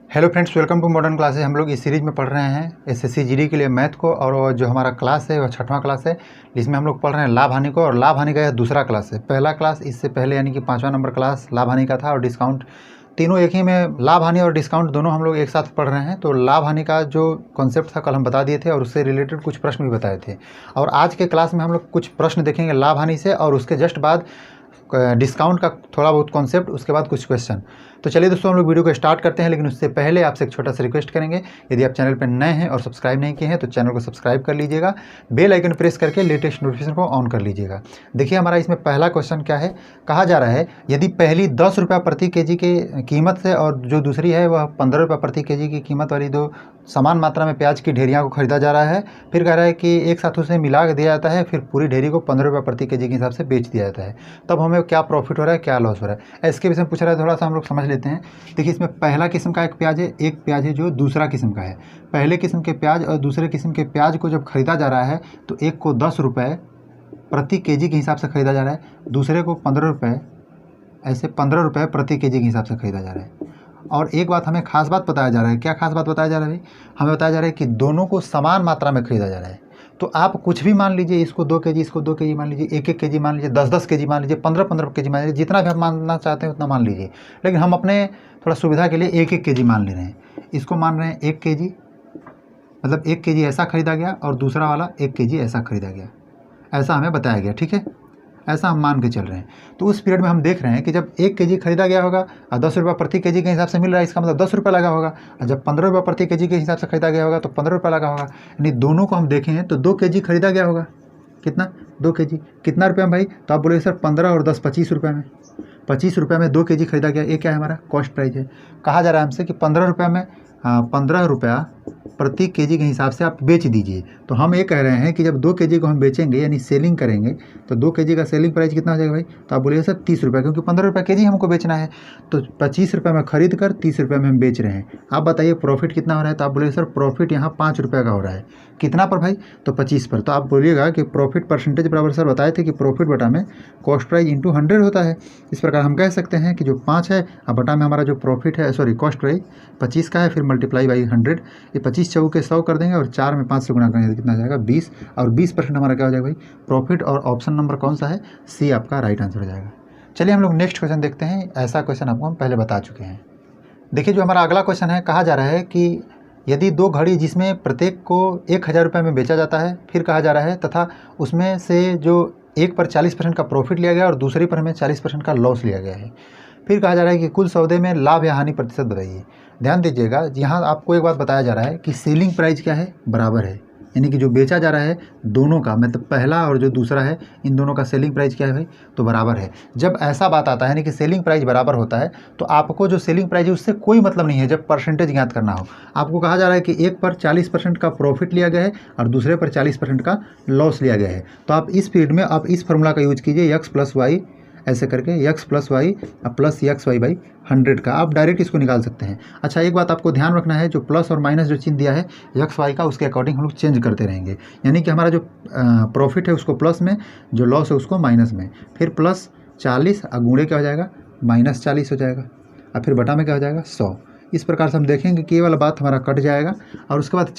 Hello friends, welcome to modern classes. हम लोग इस सीरीज़ में पढ़ रहे हैं एसएससी जीडी के लिए मैथ को, और जो हमारा क्लास है वह 6वां क्लास है, जिसमें हम लोग पढ़ रहे हैं लाभ हानि को। और लाभ हानि का यह दूसरा क्लास है। पहला क्लास इससे पहले यानी कि 5वां नंबर क्लास लाभ हानि का था, और डिस्काउंट तीनों एक ही में, लाभ हानि और डिस्काउंट दोनों हम लोग एक साथ पढ़ रहे हैं। तो लाभ हानि का जो कॉन्सेप्ट था कल हम बता दिए थे, और उससे रिलेटेड कुछ प्रश्न भी बताए थे। और आज के क्लास में हम लोग कुछ प्रश्न देखेंगे लाभ हानि से, और उसके जस्ट बाद डिस्काउंट का थोड़ा बहुत कॉन्सेप्ट, उसके बाद कुछ क्वेश्चन। तो चलिए दोस्तों, हम लोग वीडियो को स्टार्ट करते हैं। लेकिन उससे पहले आपसे एक छोटा सा रिक्वेस्ट करेंगे, यदि आप चैनल पर नए हैं और सब्सक्राइब नहीं किए हैं तो चैनल को सब्सक्राइब कर लीजिएगा, बेल आइकन प्रेस करके लेटेस्ट नोटिफिकेशन को ऑन कर लीजिएगा। देखिए हमारा इसमें पहला क्वेश्चन क्या है, कहा जा रहा है यदि पहली 10 रुपये प्रति केजी की कीमत से और जो दूसरी है वह 15 रुपये प्रति केजी की कीमत वाली दो समान मात्रा में प्याज की ढेरियाँ को खरीदा जा रहा है। फिर कह रहा है कि एक साथ उसे मिला दिया जाता है, फिर पूरी ढेरी को 15 रुपये प्रति केजी के हिसाब से बेच दिया जाता है, तब हमें क्या प्रॉफिट हो रहा है, क्या लॉस हो रहा है, इसके विषय में पूछ रहा है। थोड़ा सा हम लोग समझ लेते हैं। देखिए इसमें पहला किस्म का एक प्याज है, एक प्याज है जो दूसरा किस्म का है। पहले किस्म के प्याज और दूसरे किस्म के प्याज को जब खरीदा जा रहा है तो एक को 10 रुपये प्रति केजी के हिसाब से खरीदा जा रहा है, दूसरे को 15 रुपये, ऐसे 15 रुपये प्रति केजी के हिसाब से खरीदा जा रहा है। और एक बात हमें खास बात बताया जा रहा है, क्या खास बात बताया जा रहा है भाई, हमें बताया जा रहा है कि दोनों को समान मात्रा में खरीदा जा रहा है। तो आप कुछ भी मान लीजिए, इसको 2 केजी, इसको 2 केजी मान लीजिए, 1-1 केजी मान लीजिए, 10-10 केजी मान लीजिए, 15-15 केजी मान लीजिए, जितना भी आप मानना चाहते हैं उतना मान लीजिए। लेकिन हम अपने थोड़ा सुविधा के लिए 1-1 केजी मान ले रहे हैं। इसको मान रहे हैं 1 केजी, मतलब 1 केजी ऐसा खरीदा गया और दूसरा वाला 1 केजी ऐसा खरीदा गया, ऐसा हमें बताया गया। ठीक है, ऐसा हम मान के चल रहे हैं। तो उस पीरियड में हम देख रहे हैं कि जब 1 केजी खरीदा गया होगा और 10 रुपये प्रति केजी के हिसाब से मिल रहा है, इसका मतलब 10 रुपये लगा होगा। और जब 15 रुपये प्रति केजी के हिसाब से खरीदा गया होगा तो 15 रुपये लगा होगा। यानी दोनों को हम देखें तो 2 केजी खरीदा गया होगा। कितना? 2 केजी। कितना रुपये में भाई? तो आप बोले सर 15 और 10 25 रुपये में। 25 रुपये में 2 केजी खरीदा गया। ये क्या है? हमारा कॉस्ट प्राइस है। कहा जा रहा है हमसे कि 15 रुपये में 15 रुपया प्रति केजी के हिसाब से आप बेच दीजिए। तो हम ये कह रहे हैं कि जब 2 केजी को हम बेचेंगे यानी सेलिंग करेंगे तो 2 केजी का सेलिंग प्राइस कितना हो जाएगा भाई? तो आप बोलिए सर 30 रुपये, क्योंकि 15 रुपये केजी हमको बेचना है। तो 25 रुपये में खरीद कर 30 रुपये में हम बेच रहे हैं। आप बताइए प्रॉफिट कितना हो रहा है? तो आप बोलिए सर प्रॉफिट यहाँ 5 रुपये का हो रहा है। कितना पर भाई? तो 25 पर। तो आप बोलिएगा कि प्रॉफिट परसेंटेज बराबर, सर बताए थे कि प्रॉफिट बटा में कॉस्ट प्राइस इंटू 100 होता है। इस प्रकार हम कह सकते हैं कि जो 5 है और बटा में हमारा जो प्रॉफिट है, सॉरी कॉस्ट प्राइस 25 का है, फिर मल्टीप्लाई बाई 100। ये 25 चौके 100 कर देंगे और 4 में 5 से गुणा करेंगे तो कितना जाएगा? 20। और 20% हमारा क्या हो जाएगा भाई? प्रॉफिट। और ऑप्शन नंबर कौन सा है? सी आपका राइट आंसर हो जाएगा। चलिए हम लोग नेक्स्ट क्वेश्चन देखते हैं। ऐसा क्वेश्चन आपको हम पहले बता चुके हैं। देखिए जो हमारा अगला क्वेश्चन है, कहा जा रहा है कि यदि 2 घड़ी जिसमें प्रत्येक को 1000 रुपये में बेचा जाता है, फिर कहा जा रहा है तथा उसमें से जो एक पर 40% का प्रॉफिट लिया गया और दूसरी पर हमें 40% का लॉस लिया गया है। फिर कहा जा रहा है कि कुल सौदे में लाभ या हानि प्रतिशत बताइए। ध्यान दीजिएगा, यहाँ आपको एक बात बताया जा रहा है कि सेलिंग प्राइस क्या है? बराबर है। यानी कि जो बेचा जा रहा है दोनों का, मतलब पहला और जो दूसरा है, इन दोनों का सेलिंग प्राइस क्या है भाई? तो बराबर है। जब ऐसा बात आता है यानी कि सेलिंग प्राइस बराबर होता है तो आपको जो सेलिंग प्राइस है उससे कोई मतलब नहीं है जब परसेंटेज ज्ञात करना हो। आपको कहा जा रहा है कि एक पर 40% का प्रॉफिट लिया गया है और दूसरे पर 40% का लॉस लिया गया है। तो आप इस पीरियड में आप इस फॉर्मूला का यूज कीजिए, x + y, ऐसे करके x + y प्लस xy/100 का आप डायरेक्ट इसको निकाल सकते हैं। अच्छा एक बात आपको ध्यान रखना है, जो प्लस और माइनस जो चिन्ह दिया है x y का, उसके अकॉर्डिंग हम लोग चेंज करते रहेंगे। यानी कि हमारा जो प्रॉफिट है उसको प्लस में, जो लॉस है उसको माइनस में, फिर प्लस 40 और गुणे क्या हो जाएगा? -40 हो जाएगा, और फिर बटा में क्या हो जाएगा? 100। इस प्रकार से हम देखेंगे कि ये वाला बात हमारा कट जाएगा। और उसके बाद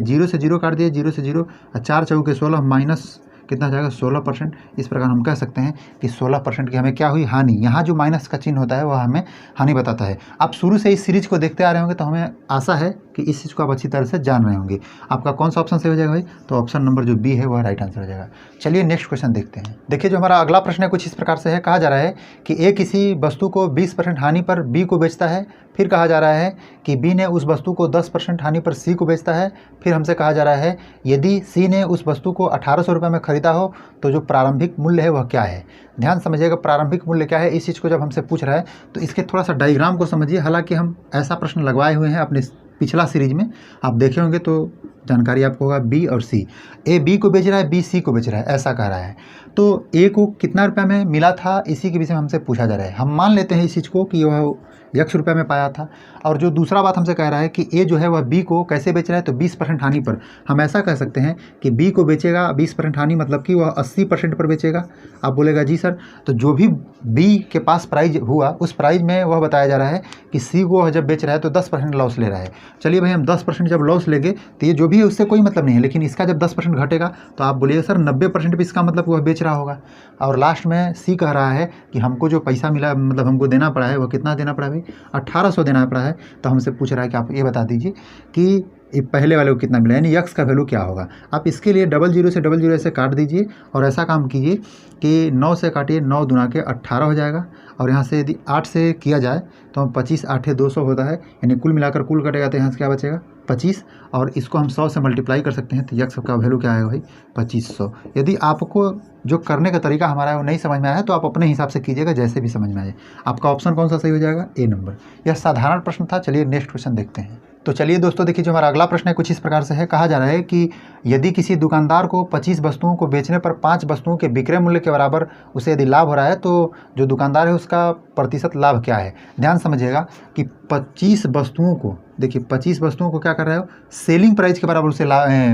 0 से 0 काट दिए, 0 से 0, 4 चौके 16 माइनस कितना जाएगा? 16%। इस प्रकार हम कह सकते हैं कि 16% की हमें क्या हुई? हानि। यहाँ जो माइनस का चिन्ह होता है वह हमें हानि बताता है। आप शुरू से इस सीरीज को देखते आ रहे होंगे तो हमें आशा है कि इस चीज़ को आप अच्छी तरह से जान रहे होंगे। आपका कौन सा ऑप्शन सही हो जाएगा भाई? तो ऑप्शन नंबर जो बी है वह राइट आंसर हो जाएगा। चलिए नेक्स्ट क्वेश्चन देखते हैं। देखिए जो हमारा अगला प्रश्न है कुछ इस प्रकार से है। कहा जा रहा है कि ए किसी वस्तु को 20% हानि पर बी को बेचता है। फिर कहा जा रहा है कि बी ने उस वस्तु को 10% हानि पर सी को बेचता है। फिर हमसे कहा जा रहा है यदि सी ने उस वस्तु को 1800 रुपये में खरीदा हो तो जो प्रारंभिक मूल्य है वह क्या है? ध्यान समझिएगा, प्रारंभिक मूल्य क्या है इस चीज़ को जब हमसे पूछ रहा है तो इसके थोड़ा सा डायग्राम को समझिए। हालांकि हम ऐसा प्रश्न लगवाए हुए हैं अपने पिछला सीरीज में, आप देखे होंगे तो जानकारी आपको होगा। बी और सी, ए बी को बेच रहा है, बी सी को बेच रहा है, ऐसा कह रहा है। तो ए को कितना रुपये में मिला था इसी के विषय में हमसे पूछा जा रहा है। हम मान लेते हैं इस चीज़ को कि वह x रुपये में पाया था। और जो दूसरा बात हमसे कह रहा है कि ए जो है वह बी को कैसे बेच रहा है, तो 20% हानि पर। हम ऐसा कह सकते हैं कि बी को बेचेगा 20% हानि, मतलब कि वह 80% पर बेचेगा। आप बोलेगा जी सर, तो जो भी बी के पास प्राइज हुआ उस प्राइज में वह बताया जा रहा है कि सी को जब बेच रहा है तो 10% लॉस ले रहा है। चलिए भाई, हम 10% जब लॉस लेंगे तो ये जो भी है उससे कोई मतलब नहीं है, लेकिन इसका जब 10% घटेगा तो आप बोलिए सर 90% भी इसका मतलब वह बेच रहा होगा। और लास्ट में सी कह रहा है कि हमको जो पैसा मिला, मतलब हमको देना पड़ा है, वो कितना देना पड़ा भाई, 1800 देना पड़ा है। तो हमसे पूछ रहा है कि आप ये बता दीजिए कि ये पहले वाले को कितना मिला, यानी यक्स का वैल्यू क्या होगा। आप इसके लिए 00 से 00 ऐसे काट दीजिए और ऐसा काम कीजिए कि 9 से काटिए, 9 दूना के 18 हो जाएगा। और यहाँ से यदि 8 से किया जाए तो हम 25 8 200 होता है, यानी कुल मिलाकर कुल कटेगा तो यहाँ से क्या बचेगा 25, और इसको हम 100 से मल्टीप्लाई कर सकते हैं तो यक्स का वैल्यू क्या आएगा भाई 2500। यदि आपको जो करने का तरीका हमारा है वो नहीं समझ में आया है तो आप अपने हिसाब से कीजिएगा, जैसे भी समझ में आए। आपका ऑप्शन कौन सा सही हो जाएगा, ए नंबर। यह साधारण प्रश्न था। चलिए नेक्स्ट क्वेश्चन देखते हैं। तो चलिए दोस्तों देखिए, जो हमारा अगला प्रश्न है कुछ इस प्रकार से है। कहा जा रहा है कि यदि किसी दुकानदार को 25 वस्तुओं को बेचने पर 5 वस्तुओं के विक्रय मूल्य के बराबर उसे यदि लाभ हो रहा है तो जो दुकानदार है उसका प्रतिशत लाभ क्या है। ध्यान समझिएगा कि 25 वस्तुओं को, देखिए 25 वस्तुओं को क्या कर रहा है, सेलिंग प्राइस के बराबर उसे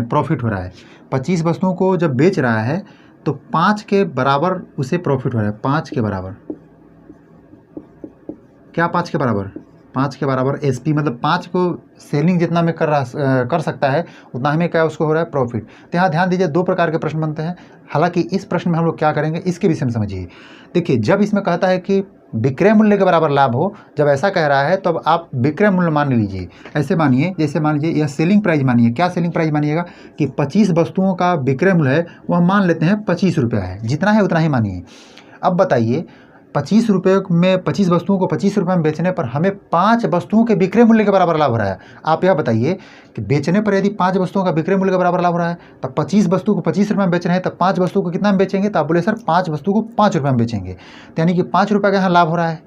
प्रॉफिट हो रहा है। 25 वस्तुओं को जब बेच रहा है तो 5 के बराबर उसे प्रॉफिट हो रहा है। 5 के बराबर क्या, 5 के बराबर, 5 के बराबर एसपी, मतलब 5 को सेलिंग जितना में कर सकता है उतना हमें क्या उसको हो रहा है प्रॉफिट। तो यहाँ ध्यान दीजिए, दो प्रकार के प्रश्न बनते हैं। हालांकि इस प्रश्न में हम लोग क्या करेंगे इसके विषय में समझिए। देखिए, जब इसमें कहता है कि विक्रय मूल्य के बराबर लाभ हो, जब ऐसा कह रहा है तो अब आप विक्रय मूल्य मान लीजिए। ऐसे मानिए, जैसे मान लीजिए यह सेलिंग प्राइस मानिए। क्या सेलिंग प्राइस मानिएगा कि 25 वस्तुओं का विक्रय मूल्य है वह मान लेते हैं 25 रुपया है, जितना है उतना ही मानिए। अब बताइए 25 रुपये में 25 वस्तुओं को 25 रुपये में बेचने पर हमें 5 वस्तुओं के विक्रय मूल्य के बराबर लाभ हो रहा है। आप यह बताइए कि बेचने पर यदि 5 वस्तुओं का विक्रय मूल्य के बराबर लाभ हो रहा है तो 25 वस्तु को 25 रुपये में बेच रहे हैं, तो 5 वस्तु को कितना में बेचेंगे, तो आप बोले सर 5 वस्तु को 5 रुपये में बेचेंगे। तो यानी कि 5 रुपये का यहाँ लाभ हो रहा है।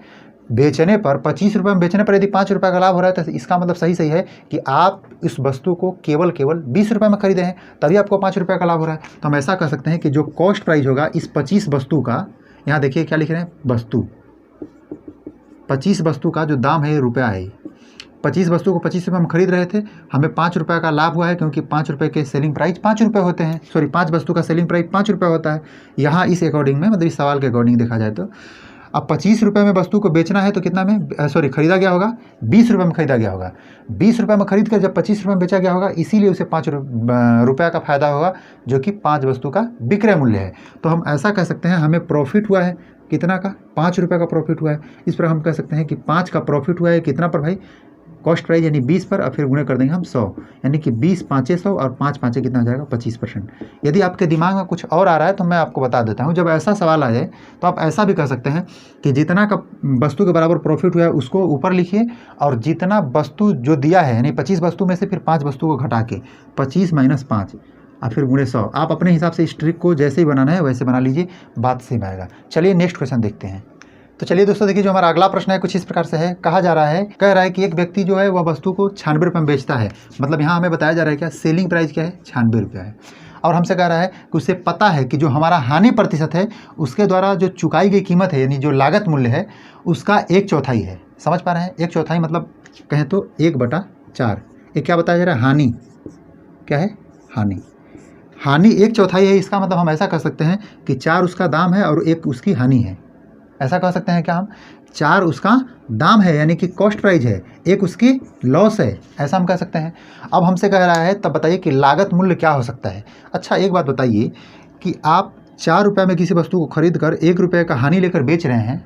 बेचने पर 25 रुपये में बेचने पर यदि 5 रुपये का लाभ हो रहा है तो इसका मतलब सही है कि आप इस वस्तु को केवल 20 रुपये में खरीदे हैं, तभी आपको 5 रुपये का लाभ हो रहा है। तो हम ऐसा कह सकते हैं कि जो कॉस्ट प्राइस होगा इस 25 वस्तु का, यहाँ देखिए क्या लिख रहे हैं, वस्तु, 25 वस्तु का जो दाम है रुपया है। 25 वस्तु को 25 रुपये में खरीद रहे थे, हमें 5 रुपये का लाभ हुआ है, क्योंकि 5 रुपये के सेलिंग प्राइस 5 रुपये होते हैं। सॉरी, 5 वस्तु का सेलिंग प्राइस 5 रुपये होता है यहाँ इस अकॉर्डिंग में, मतलब इस सवाल के अकॉर्डिंग देखा जाए तो। अब 25 रुपये में वस्तु को बेचना है तो कितना में, खरीदा गया होगा 20 रुपये में खरीदा गया होगा। 20 रुपये में खरीद कर जब 25 रुपये में बेचा गया होगा, इसीलिए उसे 5 रुपये का फायदा होगा, जो कि 5 वस्तु का विक्रय मूल्य है। तो हम ऐसा कह सकते हैं हमें प्रॉफिट हुआ है कितना का, 5 रुपये का प्रॉफिट हुआ है। इस पर हम कह सकते हैं कि 5 का प्रॉफिट हुआ है कितना पर भाई, कॉस्ट प्राइस यानी 20 पर, और फिर गुणे कर देंगे हम 100, यानी कि 20 5 100 और 5 5 कितना हो जाएगा 25%। यदि आपके दिमाग में कुछ और आ रहा है तो मैं आपको बता देता हूँ। जब ऐसा सवाल आ जाए तो आप ऐसा भी कर सकते हैं कि जितना का वस्तु के बराबर प्रॉफिट हुआ है उसको ऊपर लिखिए, और जितना वस्तु जो दिया है यानी 25 वस्तु में से फिर 5 वस्तु को घटा के 25 - 5 और फिर गुणे 100। आप अपने हिसाब से इस ट्रिक को जैसे ही बनाना है वैसे बना लीजिए, बात सेम आएगा। चलिए नेक्स्ट क्वेश्चन देखते हैं। तो चलिए दोस्तों देखिए, जो हमारा अगला प्रश्न है कुछ इस प्रकार से है। कहा जा रहा है, कह रहा है कि एक व्यक्ति जो है वह वस्तु को 96 रुपये में बेचता है। मतलब यहाँ हमें बताया जा रहा है क्या, सेलिंग प्राइस क्या है 96 रुपया है। और हमसे कह रहा है कि उसे पता है कि जो हमारा हानि प्रतिशत है उसके द्वारा जो चुकाई गई कीमत है, यानी जो लागत मूल्य है उसका 1/4 है। समझ पा रहे हैं, 1/4 मतलब कहें तो 1/4। ये क्या बताया जा रहा है, हानि क्या है, हानि 1/4 है। इसका मतलब हम ऐसा कर सकते हैं कि 4 उसका दाम है और 1 उसकी हानि है। ऐसा कह सकते हैं क्या हम, 4 उसका दाम है यानी कि कॉस्ट प्राइस है, 1 उसकी लॉस है, ऐसा हम कह सकते हैं। अब हमसे कह रहा है तब बताइए कि लागत मूल्य क्या हो सकता है। अच्छा एक बात बताइए कि आप 4 रुपये में किसी वस्तु को खरीद कर 1 रुपये का हानि लेकर बेच रहे हैं,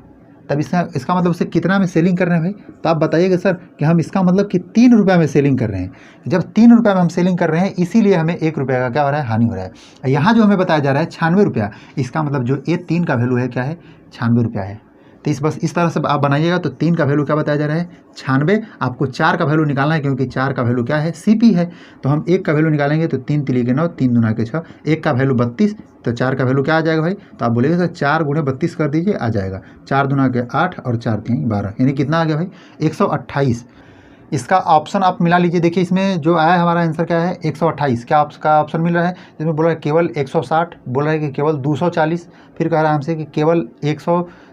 तब इसका मतलब उसे कितना में सेलिंग कर रहे हैं भाई। तो आप बताइएगा सर कि हम इसका मतलब कि 3 रुपये में सेलिंग कर रहे हैं। जब 3 रुपये में हम सेलिंग कर रहे हैं इसीलिए हमें 1 रुपये का क्या हो रहा है, हानि हो रहा है। यहाँ जो हमें बताया जा रहा है 96 रुपया, इसका मतलब जो ये 3 का वैल्यू है क्या है, 96 रुपया है। तो बस इस तरह से आप बनाइएगा। तो 3 का वैल्यू क्या बताया जा रहा है, 96। आपको 4 का वैल्यू निकालना है, क्योंकि 4 का वैल्यू क्या है, CP है। तो हम 1 का वैल्यू निकालेंगे तो 3 3 के 9, 3 दूना के 6, 1 का वैल्यू 32, तो 4 का वैल्यू क्या आ जाएगा भाई। तो आप बोलेंगे सर 4 × 32 कर दीजिए, आ जाएगा 4 दूना के 8 और 4 3 12, यानी कितना आ गया भाई 128। इसका ऑप्शन आप मिला लीजिए। देखिए इसमें जो आया है हमारा आंसर क्या है, 128। क्या आपका ऑप्शन मिल रहा है, जिसमें बोल रहा है केवल 160, बोल रहा है कि केवल 240, फिर कह रहा है हमसे कि केवल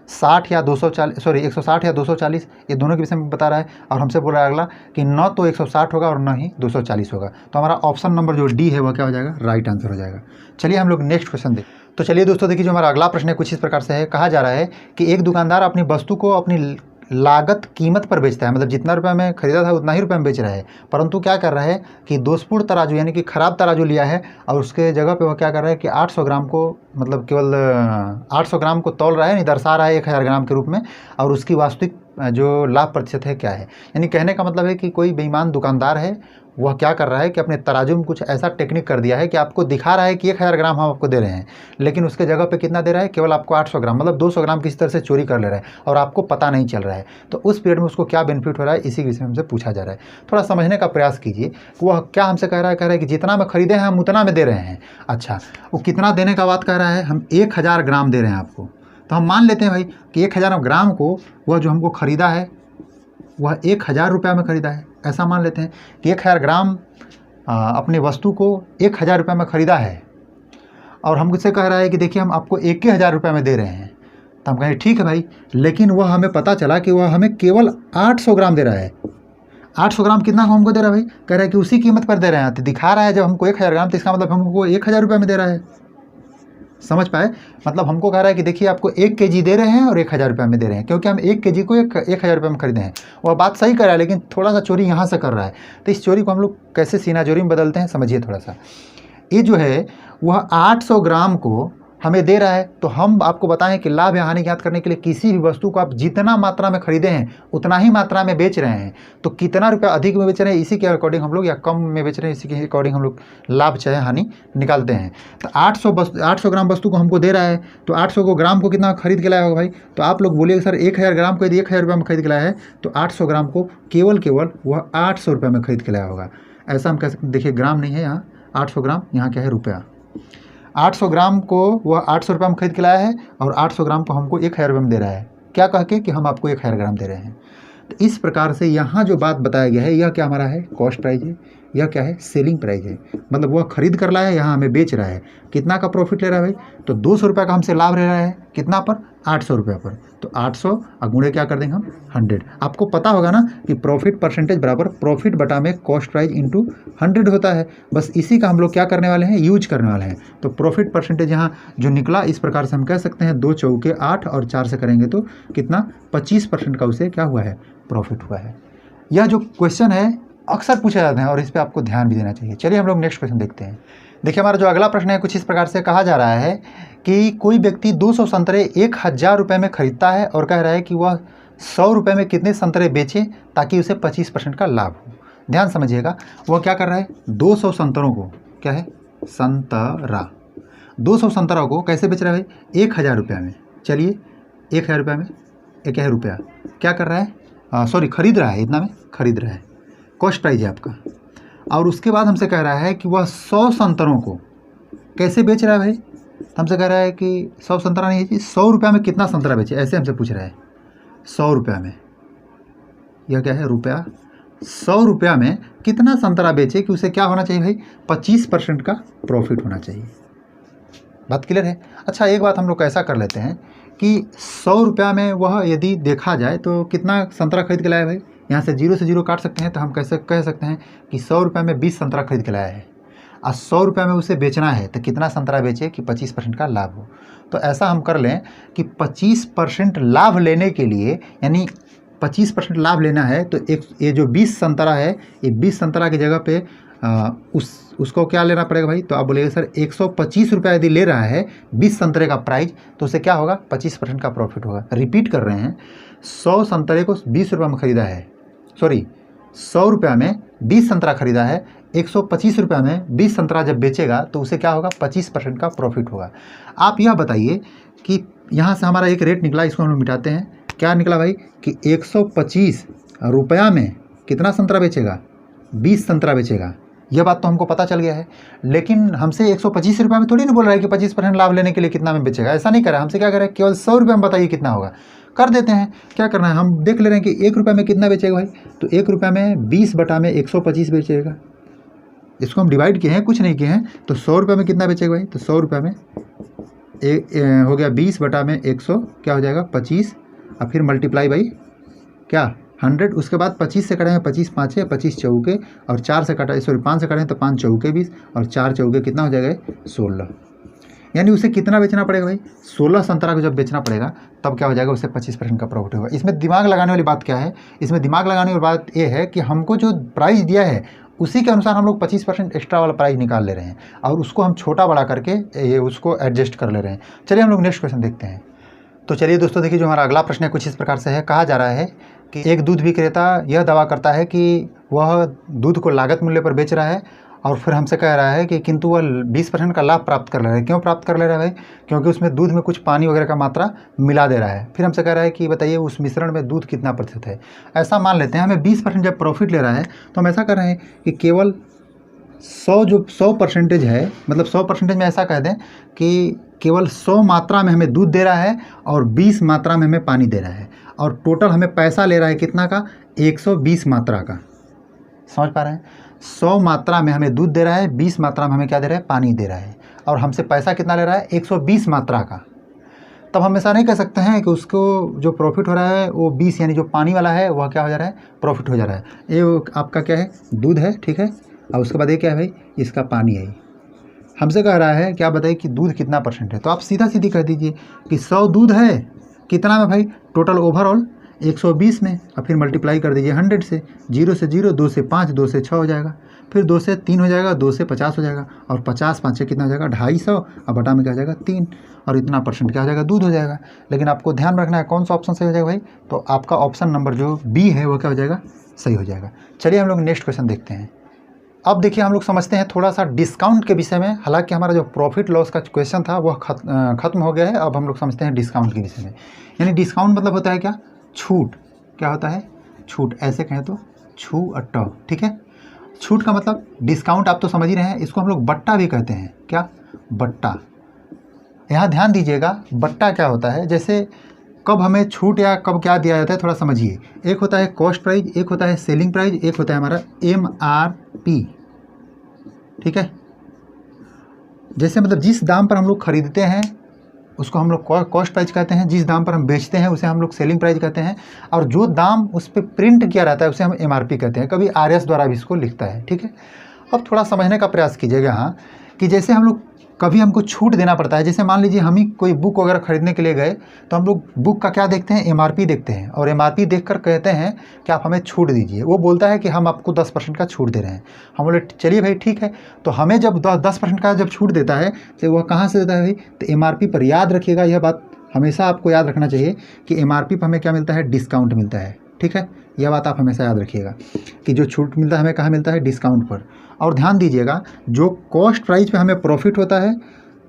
60 या 240, सॉरी 160 या 240, ये दोनों के विषय में बता रहा है। और हमसे बोल रहा है अगला कि न तो 160 होगा और न ही 240 होगा। तो हमारा ऑप्शन नंबर जो डी है वह क्या हो जाएगा, राइट आंसर हो जाएगा। चलिए हम लोग नेक्स्ट क्वेश्चन देखें। तो चलिए दोस्तों देखिए, जो हमारा अगला प्रश्न है कुछ इस प्रकार से है। कहा जा रहा है कि एक दुकानदार अपनी वस्तु को अपनी लागत कीमत पर बेचता है, मतलब जितना रुपये में खरीदा था उतना ही रुपये में बेच रहा है, परंतु क्या कर रहा है कि दोषपूर्ण तराजू यानी कि ख़राब तराजू लिया है और उसके जगह पे वह क्या कर रहा है कि 800 ग्राम को, मतलब केवल 800 ग्राम को तौल रहा है, नहीं दर्शा रहा है 1000 ग्राम के रूप में, और उसकी वास्तविक जो लाभ प्रतिशत है क्या है। यानी कहने का मतलब है कि कोई बेईमान दुकानदार है, वह क्या कर रहा है कि अपने तराजू में कुछ ऐसा टेक्निक कर दिया है कि आपको दिखा रहा है कि 1000 ग्राम हम आपको दे रहे हैं, लेकिन उसके जगह पे कितना दे रहा है, केवल आपको 800 ग्राम, मतलब 200 ग्राम किसी तरह से चोरी कर ले रहा है और आपको पता नहीं चल रहा है। तो उस पीरियड में उसको क्या बेनिफिट हो रहा है, इसी विषय में हमसे पूछा जा रहा है। थोड़ा समझने का प्रयास कीजिए। वह क्या हमसे कह रहा है कि जितना में खरीदे हैं हम उतना में दे रहे हैं। अच्छा, वो कितना देने का बात कह रहा है, हम 1000 ग्राम दे रहे हैं आपको। तो हम मान लेते हैं भाई कि 1000 ग्राम को वह जो हमको ख़रीदा है वह 1000 रुपये में ख़रीदा है। ऐसा मान लेते हैं कि 1000 ग्राम अपनी वस्तु को 1000 रुपये में ख़रीदा है और हमसे कह रहा है कि देखिए हम आपको 1000 रुपये में दे रहे हैं। तो हम कहें ठीक है भाई, लेकिन वह हमें पता चला कि वह हमें केवल 800 ग्राम दे रहा है। 800 ग्राम कितना हमको दे रहा है भाई, कह रहा है कि उसी कीमत पर दे रहे हैं। तो दिखा रहा है जब हमको 1000 ग्राम, तो इसका मतलब हमको 1000 रुपये में दे रहा है। समझ पाए, मतलब हमको कह रहा है कि देखिए आपको 1 kg दे रहे हैं और 1000 रुपये में दे रहे हैं, क्योंकि हम 1 kg को 1000 रुपये में खरीदे हैं। वह बात सही कर रहा है, लेकिन थोड़ा सा चोरी यहाँ से कर रहा है। तो इस चोरी को हम लोग कैसे सीना चोरी में बदलते हैं, समझिए थोड़ा सा। ये जो है वह 800 ग्राम को हमें दे रहा है। तो हम आपको बताएं कि लाभ या हानि ज्ञात करने के लिए किसी भी वस्तु को आप जितना मात्रा में खरीदे हैं उतना ही मात्रा में बेच रहे हैं, तो कितना रुपया अधिक में बेच रहे हैं इसी के अकॉर्डिंग हम लोग, या कम में बेच रहे हैं इसी के अकॉर्डिंग हम लोग लाभ चाहे हानि निकालते हैं। तो 800 ग्राम वस्तु को हमको दे रहा है, तो 800 ग्राम को कितना खरीद के लाया होगा भाई। तो आप लोग बोलिए सर 1000 ग्राम को यदि 1000 रुपये में खरीद के लाया है तो 800 ग्राम को केवल वह 800 रुपये में खरीद के लाया होगा। ऐसा हम कह सकते हैं। देखिए ग्राम नहीं है यहाँ, 800 ग्राम, यहाँ क्या है, रुपया। 800 ग्राम को वह 800 रुपये में खरीद के लाया है और 800 ग्राम को हमको 1000 रुपये में दे रहा है। क्या कह के कि हम आपको 1000 ग्राम दे रहे हैं। तो इस प्रकार से यहाँ जो बात बताया गया है, यह क्या हमारा है, कॉस्ट प्राइस है, यह क्या है, सेलिंग प्राइस है। मतलब वह खरीद कर लाया है, यहाँ हमें बेच रहा है। कितना का प्रॉफिट ले रहा है भाई, तो 200 रुपये का हमसे लाभ ले रहा है। कितना पर, 800 रुपये पर। तो 800 गुणे क्या कर देंगे हम, 100। आपको पता होगा ना कि प्रॉफिट परसेंटेज बराबर प्रॉफिट बटा में कॉस्ट प्राइस इंटू 100 होता है। बस इसी का हम लोग क्या करने वाले हैं, यूज करने वाले हैं। तो प्रॉफिट परसेंटेज यहाँ जो निकला, इस प्रकार से हम कह सकते हैं 2 चौके 8 और 4 से करेंगे तो कितना, 25% का उसे क्या हुआ है, प्रॉफिट हुआ है। यह जो क्वेश्चन है अक्सर पूछे जाते हैं और इस पर आपको ध्यान भी देना चाहिए। चलिए हम लोग नेक्स्ट क्वेश्चन देखते हैं। देखिए हमारा जो अगला प्रश्न है कुछ इस प्रकार से कहा जा रहा है कि कोई व्यक्ति 200 संतरे 1000 रुपये में खरीदता है और कह रहा है कि वह 100 रुपये में कितने संतरे बेचे ताकि उसे 25% का लाभ हो। ध्यान समझिएगा, वह क्या कर रहा है, 200 संतरों को, क्या है, संतरा, 200 संतरा को कैसे बेच रहा है भाई, 1000 रुपये में। चलिए 1000 रुपये में 1000 रुपया क्या कर रहा है, सॉरी खरीद रहा है, इतना में खरीद रहा है, कॉस्ट प्राइस है आपका। और उसके बाद हमसे कह रहा है कि वह 100 संतरों को कैसे बेच रहा है भाई। हमसे कह रहा है कि 100 संतरा नहीं है, 100 रुपये में कितना संतरा बेचे, ऐसे हमसे पूछ रहा है। 100 रुपये में, यह क्या है, रुपया। 100 रुपया में कितना संतरा बेचे कि उसे क्या होना चाहिए भाई, 25% का प्रॉफिट होना चाहिए। बात क्लियर है। अच्छा एक बात हम लोग ऐसा कर लेते हैं कि 100 रुपया में वह यदि देखा जाए तो कितना संतरा खरीद के लाया भाई, यहाँ से 0 से 0 काट सकते हैं तो हम कैसे कह सकते हैं कि 100 रुपये में 20 संतरा खरीद के लाया है और 100 रुपये में उसे बेचना है तो कितना संतरा बेचे कि 25% का लाभ हो। तो ऐसा हम कर लें कि 25% लाभ लेने के लिए, यानी 25% लाभ लेना है तो ये जो 20 संतरा है, ये 20 संतरा की जगह पे उसको क्या लेना पड़ेगा भाई। तो आप बोलेंगे सर 125 रुपये यदि ले रहा है 20 संतरे का प्राइस तो उसे क्या होगा, 25% का प्रॉफिट होगा। रिपीट कर रहे हैं, 100 संतरे को 20 रुपये में ख़रीदा है, सॉरी 100 रुपये में 20 संतरा खरीदा है, 125 रुपये में 20 संतरा जब बेचेगा तो उसे क्या होगा, 25% का प्रॉफिट होगा। आप यह बताइए कि यहाँ से हमारा एक रेट निकला, इसको हम लोग मिटाते हैं। क्या निकला भाई कि 125 रुपया में कितना संतरा बेचेगा, 20 संतरा बेचेगा। यह बात तो हमको पता चल गया है, लेकिन हमसे 125 रुपये में थोड़ी नहीं बोल रहा है कि 25% लाभ लेने के लिए कितना में बेचेगा। ऐसा नहीं कर रहा है, हमसे क्या कर रहा है, केवल 100 रुपये में बताइए कितना होगा। कर देते हैं, क्या करना है, हम देख ले रहे हैं कि 1 रुपये में कितना बेचेगा भाई। तो 1 रुपये में 20 बटा में 125 बेचेगा। इसको हम डिवाइड किए हैं, कुछ नहीं किए हैं। तो 100 रुपये में कितना बेचेगा भाई, तो 100 रुपये में हो गया 20 बटा में 100 क्या हो जाएगा 25 और फिर मल्टीप्लाई बाई क्या 100। उसके बाद 25 से कटेंगे 25 पाँचे 25 चौके और 4 से कटा 5 से कटेंगे तो 5 चौके 20 और 4 चौके कितना हो जाएगा 16। यानी उसे कितना बेचना पड़ेगा भाई 16 संतरा को जब बेचना पड़ेगा तब क्या हो जाएगा उसे 25% का प्रॉफिट होगा। इसमें दिमाग लगाने वाली बात क्या है, इसमें दिमाग लगाने वाली बात ये है कि हमको जो प्राइस दिया है उसी के अनुसार हम लोग 25% एक्स्ट्रा वाला प्राइस निकाल ले रहे हैं और उसको हम छोटा बड़ा करके ये उसको एडजस्ट कर ले रहे हैं। चलिए हम लोग नेक्स्ट क्वेश्चन देखते हैं। तो चलिए दोस्तों देखिए, जो हमारा अगला प्रश्न है कुछ इस प्रकार से है। कहा जा रहा है कि एक दूध विक्रेता यह दावा करता है कि वह दूध को लागत मूल्य पर बेच रहा है और फिर हमसे कह रहा है कि किंतु वह 20% का लाभ प्राप्त कर ले रहा है। क्यों प्राप्त कर ले रहा है भाई? क्योंकि उसमें दूध में कुछ पानी वगैरह का मात्रा मिला दे रहा है। फिर हमसे कह रहा है कि बताइए उस मिश्रण में दूध कितना प्रतिशत है। ऐसा मान लेते हैं हमें 20% जब प्रॉफिट ले रहा है तो हम ऐसा कर रहे हैं कि केवल 100% है, मतलब 100% में ऐसा कह दें कि केवल 100 मात्रा में हमें दूध दे रहा है और 20 मात्रा में हमें पानी दे रहा है और टोटल हमें पैसा ले रहा है कितना का 120 मात्रा का। समझ पा रहे हैं? 100 मात्रा में हमें दूध दे रहा है, 20 मात्रा में हमें क्या दे रहा है पानी दे रहा है और हमसे पैसा कितना ले रहा है 120 मात्रा का। तब हम ऐसा नहीं कह सकते हैं कि उसको जो प्रॉफिट हो रहा है वो 20 यानी जो पानी वाला है वह क्या हो जा रहा है प्रॉफिट हो जा रहा है। ये आपका क्या है दूध है, ठीक है, और उसके बाद ये क्या है भाई इसका पानी है। हमसे कह रहा है क्या बताइए कि दूध कितना परसेंट है, तो आप सीधा सीधी कह दीजिए कि 100 दूध है कितना में भाई टोटल ओवरऑल 120 में और फिर मल्टीप्लाई कर दीजिए 100 से, 0 से 0, 2 से 5, 2 से 6 हो जाएगा, फिर 2 से 3 हो जाएगा, 2 से 50 हो जाएगा और 50 5 से कितना हो जाएगा 250 और बटा में क्या हो जाएगा 3 और इतना परसेंट क्या हो जाएगा दूध हो जाएगा। लेकिन आपको ध्यान रखना है कौन सा ऑप्शन सही हो जाएगा भाई, तो आपका ऑप्शन नंबर जो बी है वो क्या हो जाएगा सही हो जाएगा। चलिए हम लोग नेक्स्ट क्वेश्चन देखते हैं। अब देखिए हम लोग समझते हैं थोड़ा सा डिस्काउंट के विषय में। हालांकि हमारा जो प्रॉफिट लॉस का क्वेश्चन था वह खत्म हो गया है। अब हम लोग समझते हैं डिस्काउंट के विषय में। यानी डिस्काउंट मतलब होता है क्या छूट, क्या होता है छूट, ऐसे कहें तो छूट, ठीक है। छूट का मतलब डिस्काउंट आप तो समझ ही रहे हैं, इसको हम लोग बट्टा भी कहते हैं। क्या बट्टा, यहाँ ध्यान दीजिएगा बट्टा क्या होता है, जैसे कब हमें छूट या कब क्या दिया जाता है थोड़ा समझिए। एक होता है कॉस्ट प्राइस, एक होता है सेलिंग प्राइस, एक होता है हमारा MRP, ठीक है। जैसे मतलब जिस दाम पर हम लोग खरीदते हैं उसको हम लोग कॉस्ट प्राइस कहते हैं, जिस दाम पर हम बेचते हैं उसे हम लोग सेलिंग प्राइस कहते हैं और जो दाम उस पर प्रिंट किया रहता है उसे हम MRP कहते हैं। कभी RS द्वारा भी इसको लिखता है, ठीक है। अब थोड़ा समझने का प्रयास कीजिएगा यहाँ कि जैसे हम लोग कभी हमको छूट देना पड़ता है। जैसे मान लीजिए हम ही कोई बुक वगैरह खरीदने के लिए गए तो हम लोग बुक का क्या देखते हैं MRP देखते हैं और MRP देखकर कहते हैं कि आप हमें छूट दीजिए। वो बोलता है कि हम आपको 10% का छूट दे रहे हैं। हम बोले चलिए भाई ठीक है। तो हमें जब 10% का जब छूट देता है तो वह कहाँ से देता है भाई, तो MRP पर। याद रखिएगा यह बात हमेशा आपको याद रखना चाहिए कि MRP पर हमें क्या मिलता है डिस्काउंट मिलता है, ठीक है। यह बात आप हमेशा याद रखिएगा कि जो छूट मिलता है हमें कहाँ मिलता है डिस्काउंट पर। और ध्यान दीजिएगा जो कॉस्ट प्राइस पे हमें प्रॉफिट होता है,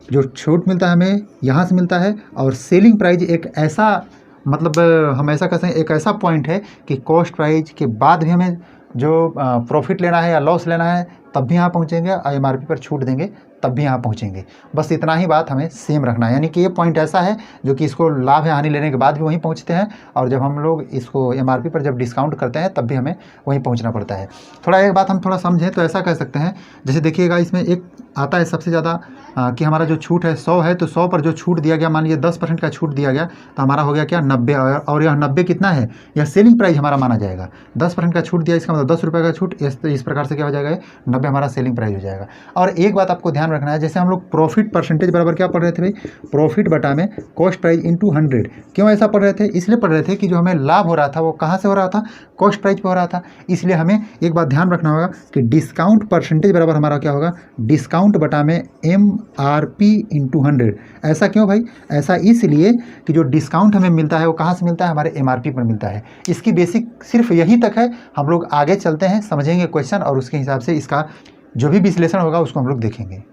जो छूट मिलता है हमें यहाँ से मिलता है। और सेलिंग प्राइस एक ऐसा मतलब हम ऐसा कह सकते हैं एक ऐसा पॉइंट है कि कॉस्ट प्राइस के बाद भी हमें जो प्रॉफिट लेना है या लॉस लेना है तब भी यहाँ पहुँचेंगे और MRP पर छूट देंगे तब भी यहाँ पहुँचेंगे। बस इतना ही बात हमें सेम रखना है। यानी कि ये पॉइंट ऐसा है जो कि इसको लाभ या हानि लेने के बाद भी वहीं पहुँचते हैं और जब हम लोग इसको MRP पर जब डिस्काउंट करते हैं तब भी हमें वहीं पहुँचना पड़ता है। थोड़ा एक बात हम थोड़ा समझें तो ऐसा कह सकते हैं, जैसे देखिएगा इसमें एक आता है सबसे ज़्यादा कि हमारा जो छूट है 100 है तो 100 पर जो छूट दिया गया, मान लीजिए 10% का छूट दिया गया तो हमारा हो गया क्या 90। और यह 90 कितना है, यह सेलिंग प्राइस हमारा माना जाएगा। 10% का छूट दिया इसका मतलब 10 रुपये का छूट, इस प्रकार से क्या हो जाएगा 90 हमारा सेलिंग प्राइस हो जाएगा। और एक बात आपको ध्यान रखना है, जैसे हम लोग प्रॉफिट परसेंटेज बराबर क्या पढ़ रहे थे भाई, प्रॉफिट बटा में कॉस्ट प्राइस इंटू 100। क्यों ऐसा पढ़ रहे थे, इसलिए पढ़ रहे थे कि जो हमें लाभ हो रहा था वो कहाँ से हो रहा था, कॉस्ट प्राइस पे हो रहा था। इसलिए हमें एक बात ध्यान रखना होगा कि डिस्काउंट परसेंटेज बराबर हमारा क्या होगा डिस्काउंट बटा में MRP इंटू 100। ऐसा क्यों भाई, ऐसा इसलिए कि जो डिस्काउंट हमें मिलता है वो कहाँ से मिलता है, हमारे MRP पर मिलता है। इसकी बेसिक सिर्फ यही तक है। हम लोग आगे चलते हैं, समझेंगे क्वेश्चन और उसके हिसाब से इसका जो भी विश्लेषण होगा उसको हम लोग देखेंगे।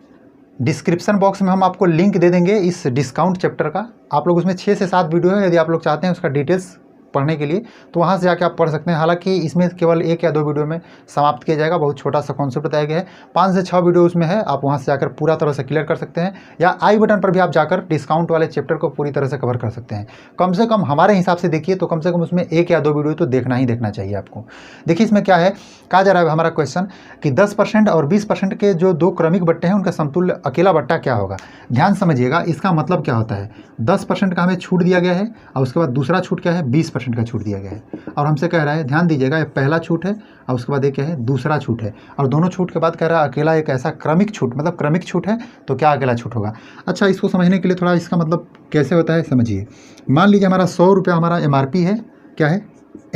डिस्क्रिप्शन बॉक्स में हम आपको लिंक दे देंगे इस डिस्काउंट चैप्टर का। आप लोग उसमें 6 से 7 वीडियो है, यदि आप लोग चाहते हैं उसका डिटेल्स पढ़ने के लिए, तो वहाँ से जाके आप पढ़ सकते हैं। हालांकि इसमें केवल 1 या 2 वीडियो में समाप्त किया जाएगा, बहुत छोटा सा कॉन्सेप्ट बताया गया है। 5 से 6 वीडियो उसमें है, आप वहाँ से जाकर पूरा तरह से क्लियर कर सकते हैं, या आई बटन पर भी आप जाकर डिस्काउंट वाले चैप्टर को पूरी तरह से कवर कर सकते हैं। कम से कम हमारे हिसाब से देखिए तो कम से कम उसमें 1 या 2 वीडियो तो देखना ही देखना चाहिए आपको। देखिए इसमें क्या है, कहा जा रहा है हमारा क्वेश्चन कि 10% और 20% के जो दो क्रमिक बट्टे हैं उनका समतुल्य अकेला बट्टा क्या होगा। ध्यान समझिएगा, इसका मतलब क्या होता है, 10% का हमें छूट दिया गया है और उसके बाद दूसरा छूट क्या है, 20% का छूट दिया गया है। और हमसे कह रहा है, ध्यान दीजिएगा, ये पहला छूट है और उसके बाद ये क्या है, दूसरा छूट है। और दोनों छूट के बाद कह रहा है अकेला एक ऐसा क्रमिक छूट, मतलब क्रमिक छूट है तो क्या अकेला छूट होगा। अच्छा, इसको समझने के लिए थोड़ा इसका मतलब कैसे होता है समझिए। मान लीजिए हमारा 100 रुपया हमारा MRP है, क्या है,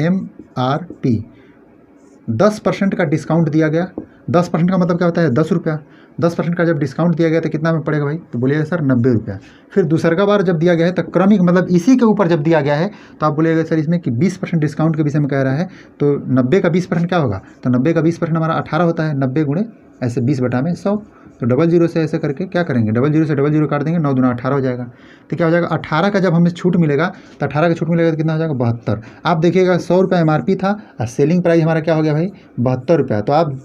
MRP, 10% का डिस्काउंट दिया गया। 10% का मतलब क्या होता है, 10 रुपया। 10% का जब डिस्काउंट दिया गया तो कितना में पड़ेगा भाई, तो बोलिएगा सर 90 रुपया। फिर दूसरा बार जब दिया गया है तो क्रमिक मतलब इसी के ऊपर जब दिया गया है तो आप बोलिएगा सर इसमें कि 20% डिस्काउंट के विषय में कह रहा है, तो 90 का 20% क्या होगा, तो 90 का 20% हमारा 18 होता है। 90 गुणे ऐसे 20 बटा में 100, तो 00 से ऐसे करके क्या करेंगे, 00 से 00 काट देंगे, 9 दूना 18 हो जाएगा। तो क्या हो जाएगा, 18 का जब हमें छूट मिलेगा तो 18 का छूट मिलेगा तो कितना हो जाएगा, 72। आप देखिएगा 100 रुपया MRP था और सेलिंग प्राइस हमारा क्या हो गया भाई, 72 रुपया। तो आप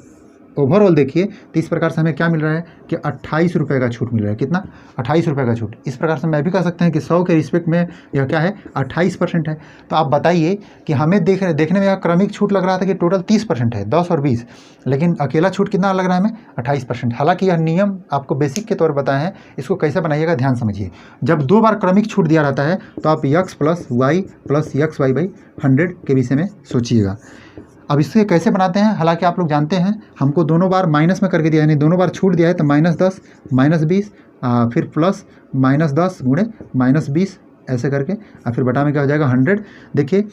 ओवरऑल देखिए तो इस प्रकार से हमें क्या मिल रहा है कि 28 रुपये का छूट मिल रहा है। कितना, 28 रुपये का छूट। इस प्रकार से मैं भी कह सकते हैं कि 100 के रिस्पेक्ट में यह क्या है, 28% है। तो आप बताइए कि हमें देखने में यह क्रमिक छूट लग रहा था कि टोटल 30% है, 10 और 20, लेकिन अकेला छूट कितना लग रहा है हमें, 28%। हालांकि यह नियम आपको बेसिक के तौर पर बताए हैं, इसको कैसे बनाइएगा ध्यान समझिए। जब 2 बार क्रमिक छूट दिया रहता है तो आप x + y + xy/100 के विषय में सोचिएगा। अब इससे कैसे बनाते हैं, हालांकि आप लोग जानते हैं हमको दोनों बार माइनस में करके दिया है, यानी दोनों बार छूट दिया है तो -10 -20 फिर प्लस -10 गुणे -20 ऐसे करके और फिर बटा में क्या हो जाएगा 100। देखिए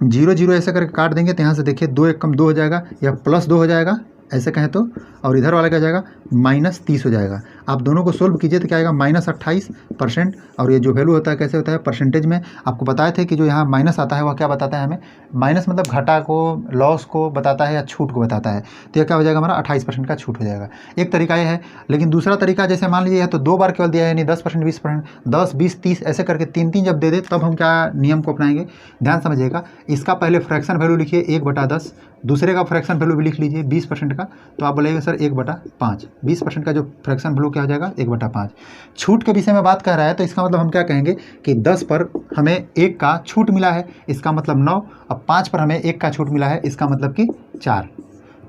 0 0 ऐसे करके काट देंगे तो यहाँ से देखिए 2 × 2 हो जाएगा या +2 हो जाएगा ऐसे कहें तो, और इधर वाला क्या हो जाएगा -30 हो जाएगा। आप दोनों को सोल्व कीजिए तो क्या आएगा, -28%। और ये जो वैल्यू होता है कैसे होता है, परसेंटेज में आपको बताए थे कि जो यहाँ माइनस आता है वह क्या बताता है हमें, माइनस मतलब घाटा को, लॉस को बताता है या छूट को बताता है। तो यह क्या हो जाएगा हमारा 28% का छूट हो जाएगा। एक तरीका ये है, लेकिन दूसरा तरीका जैसे मान लीजिए तो 2 बार केवल दिया है, यानी 10% 20%, 10 20 30 ऐसे करके 3 जब दे दे तब हम क्या नियम को अपनाएंगे। ध्यान समझिएगा, इसका पहले फ्रैक्शन वैल्यू लिखिए 1/10, दूसरे का फ्रैक्शन वैल्यू भी लिख लीजिए 20% का, तो आप बोलेंगे सर 1/5। 20% का जो फ्रैक्शन वैल्यू क्या हो जाएगा, 1/5। छूट के विषय में बात कर रहा है तो इसका मतलब हम क्या कहेंगे कि 10 पर हमें 1 का छूट मिला है, इसका मतलब 9, अब 5 पर हमें 1 का छूट मिला है, इसका मतलब कि 4।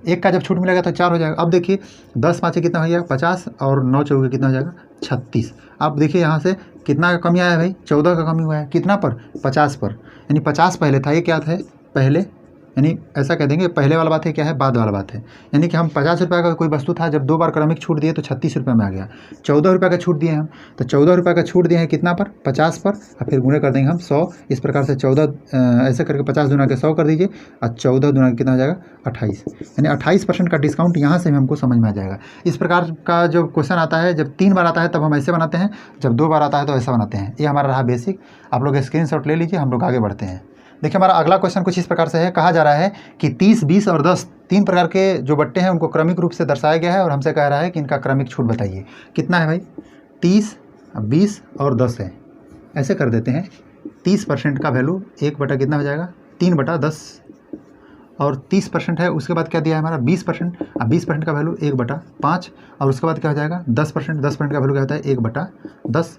1 का जब छूट मिलेगा तो 4 हो जाएगा। अब देखिए 10 5 कितना हो जाएगा 50 और 9 चौके कितना हो जाएगा 36। अब देखिए यहाँ से कितना का कमी आया है भाई, 14 का कमी हुआ है। कितना पर, 50 पर, यानी 50 पहले था, ये क्या था पहले, यानी ऐसा कह देंगे पहले वाला बात है क्या है, बाद वाला बात है। यानी कि हम 50 रुपये का कोई वस्तु था, जब 2 बार क्रमिक छूट दिए तो 36 रुपये में आ गया। 14 रुपये का छूट दिए हम, तो 14 रुपये का छूट दिए हैं कितना पर, 50 पर, और फिर गुणे कर देंगे हम 100। इस प्रकार से 14 ऐसे करके 50 दूना के 100 कर दीजिए और 14 दूना कितना हो जाएगा 28, यानी 28% का डिस्काउंट यहाँ से हमको समझ में आ जाएगा। इस प्रकार का जो क्वेश्चन आता है, जब 3 बार आता है तब हम ऐसे बनाते हैं, जब 2 बार आता है तो ऐसा बनाते हैं। ये हमारा रहा बेसिक। आप लोग स्क्रीनशॉट ले लीजिए, हम लोग आगे बढ़ते हैं। देखिए हमारा अगला क्वेश्चन कुछ इस प्रकार से है, कहा जा रहा है कि 30 20 और 10 3 प्रकार के जो बट्टे हैं उनको क्रमिक रूप से दर्शाया गया है और हमसे कह रहा है कि इनका क्रमिक छूट बताइए। कितना है भाई, 30 20 और 10 है। ऐसे कर देते हैं, 30% का वैल्यू 1 बटा कितना हो जाएगा, 3/10 और 30% है। उसके बाद क्या दिया है हमारा 20%, अब 20% का वैल्यू 1/5 और उसके बाद क्या हो जाएगा 10%। 10% का वैल्यू क्या होता है 1/10।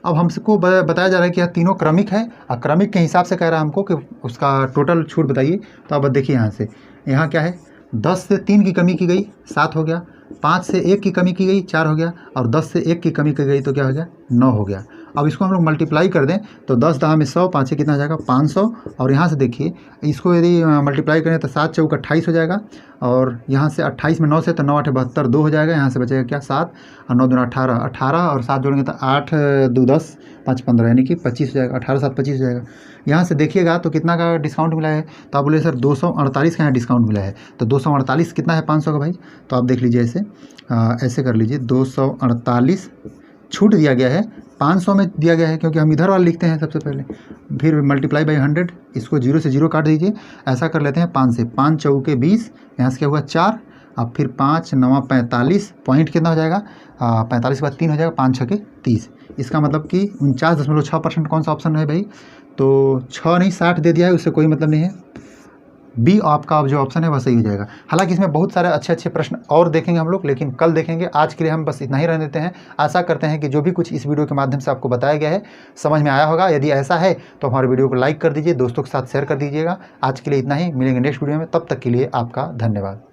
अब हमको बताया जा रहा है कि यह तीनों क्रमिक है और क्रमिक के हिसाब से कह रहा है हमको कि उसका टोटल छूट बताइए। तो अब देखिए यहाँ से, यहाँ क्या है, 10 से 3 की कमी की गई 7 हो गया, 5 से 1 की कमी की गई 4 हो गया और 10 से 1 की कमी की गई तो क्या हो गया 9 हो गया। अब इसको हम लोग मल्टीप्लाई कर दें तो 10 10 में 100, 5 से कितना हो जाएगा 500। और यहाँ से देखिए इसको यदि मल्टीप्लाई करें तो 7 चौक 28 हो जाएगा और यहाँ से 28 में 9 से तो 9 8 72 2 हो जाएगा। यहाँ से बचेगा क्या 7 और 9 दूना 18, 18 और 7 जोड़ेंगे तो 8 2 10 5 15 यानी कि 25 हो जाएगा। 18 7 25 हो जाएगा। यहाँ से देखिएगा तो कितना का डिस्काउंट मिला है, तो आप बोले सर 248 का यहाँ डिस्काउंट मिला है। तो 248 कितना है 500 का भाई, तो आप देख लीजिए ऐसे कर लीजिए 248 छूट दिया गया है, 500 में दिया गया है क्योंकि हम इधर वाला लिखते हैं सबसे पहले, फिर मल्टीप्लाई बाई 100, इसको 0 से 0 काट दीजिए। ऐसा कर लेते हैं 5 से 5 चौके 20, यहाँ से क्या हुआ 4, अब फिर 5 9 45, पॉइंट कितना हो जाएगा 45 के बाद 3 हो जाएगा, 5 6 30, इसका मतलब कि 49.6% कौन सा ऑप्शन है भाई? तो 6 नहीं 60 दे दिया है, उससे कोई मतलब नहीं है। बी आपका जो ऑप्शन है वह सही हो जाएगा। हालांकि इसमें बहुत सारे अच्छे प्रश्न और देखेंगे हम लोग, लेकिन कल देखेंगे। आज के लिए हम बस इतना ही रहने देते हैं। आशा करते हैं कि जो भी कुछ इस वीडियो के माध्यम से आपको बताया गया है समझ में आया होगा। यदि ऐसा है तो हमारे वीडियो को लाइक कर दीजिए, दोस्तों के साथ शेयर कर दीजिएगा। आज के लिए इतना ही, मिलेंगे नेक्स्ट वीडियो में। तब तक के लिए आपका धन्यवाद।